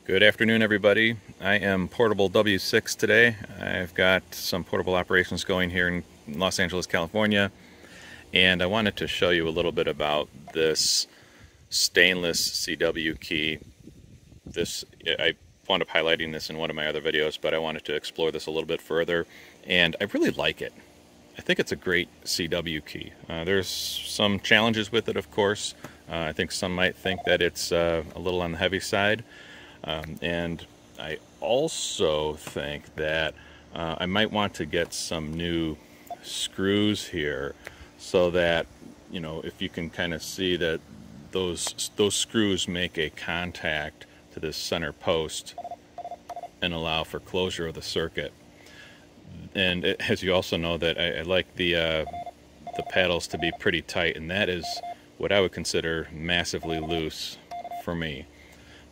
Good afternoon, everybody. I am Portable W6 today. I've got some portable operations going here in Los Angeles, California, and I wanted to show you a little bit about this stainless CW key. I wound up highlighting this in one of my other videos, but I wanted to explore this a little bit further, and I really like it. I think it's a great CW key. There's some challenges with it, of course. I think some might think that it's a little on the heavy side. And I also think that I might want to get some new screws here so that, you know, if you can kind of see that those screws make a contact to this center post and allow for closure of the circuit. And as you also know, that I like the paddles to be pretty tight, and that is what I would consider massively loose for me.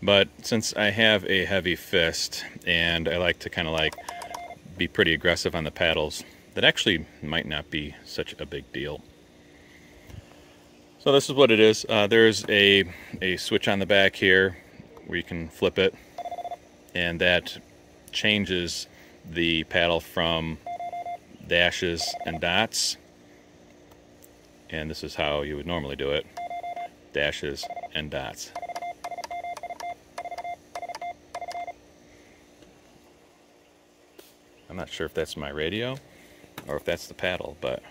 But since I have a heavy fist and I like to kind of be pretty aggressive on the paddles, that actually might not be such a big deal. So this is what it is. There's a switch on the back here where you can flip it, and that changes the paddle from dashes and dots. And this is how you would normally do it: dashes and dots. I'm not sure if that's my radio or if that's the paddle, but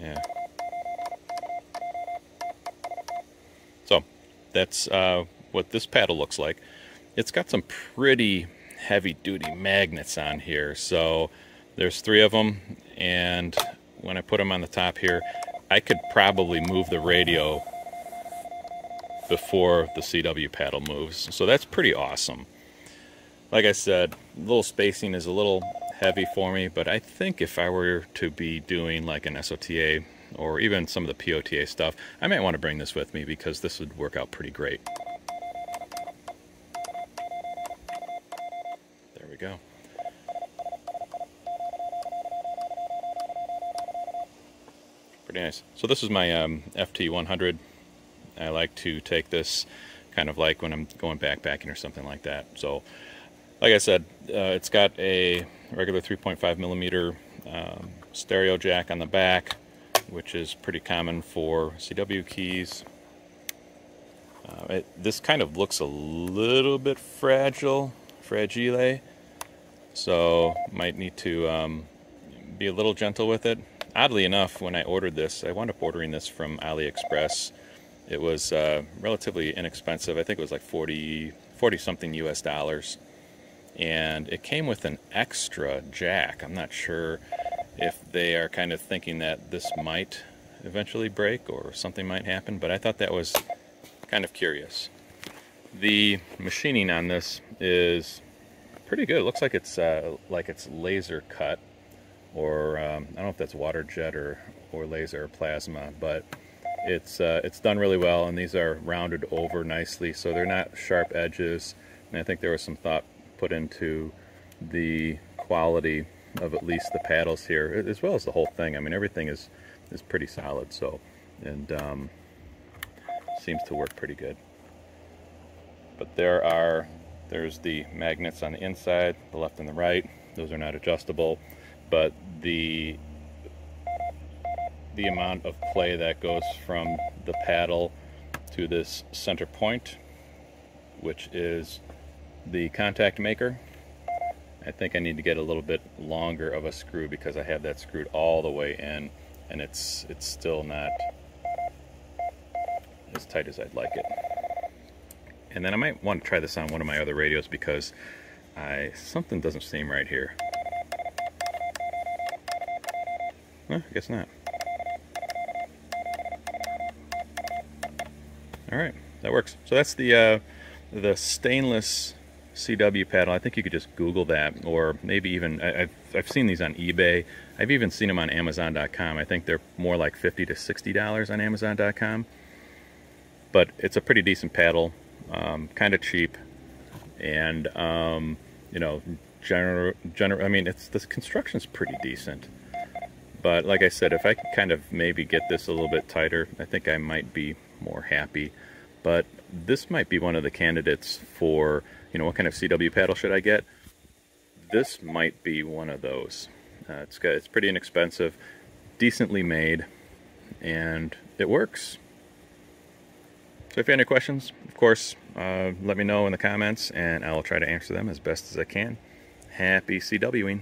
yeah. So that's what this paddle looks like. It's got some pretty heavy-duty magnets on here. So there's 3 of them, and when I put them on the top here, I could probably move the radio before the CW paddle moves. So that's pretty awesome. Like I said, a little spacing is a little heavy for me, but I think if I were to be doing like an SOTA or even some of the POTA stuff, I might want to bring this with me because this would work out pretty great. There we go. Pretty nice. So this is my FT100. I like to take this kind of like when I'm going backpacking or something like that. So like I said, it's got a regular 3.5 millimeter stereo jack on the back, which is pretty common for CW keys. This kind of looks a little bit fragile, so might need to be a little gentle with it. Oddly enough, when I ordered this, I wound up ordering this from AliExpress. It was relatively inexpensive. I think it was like 40 something US dollars. And it came with an extra jack. I'm not sure if they are kind of thinking that this might eventually break or something might happen, but I thought that was kind of curious. The machining on this is pretty good. It looks like it's laser cut, or I don't know if that's water jet or laser or plasma, but it's done really well, and these are rounded over nicely, so they're not sharp edges. And I think there was some thought put into the quality of at least the paddles here, as well as the whole thing. I mean, everything is pretty solid, so, and seems to work pretty good. But there's the magnets on the inside, the left and the right. Those are not adjustable, but the amount of play that goes from the paddle to this center point, which is the contact maker, I think I need to get a little bit longer of a screw because I have that screwed all the way in, and it's still not as tight as I'd like it. And then I might want to try this on one of my other radios because something doesn't seem right here. Well, I guess not. All right, that works. So that's the stainless CW paddle. I think you could just Google that, or maybe even I've seen these on eBay. I've even seen them on Amazon.com. I think they're more like $50 to $60 on Amazon.com. But it's a pretty decent paddle, kind of cheap, and you know, I mean, the construction's pretty decent. But like I said, if I could kind of maybe get this a little bit tighter, I think I might be more happy. but this might be one of the candidates for, you know, what kind of CW paddle should I get? This might be one of those. It's pretty inexpensive, decently made, and it works. So if you have any questions, of course, let me know in the comments, and I'll try to answer them as best as I can. Happy CWing.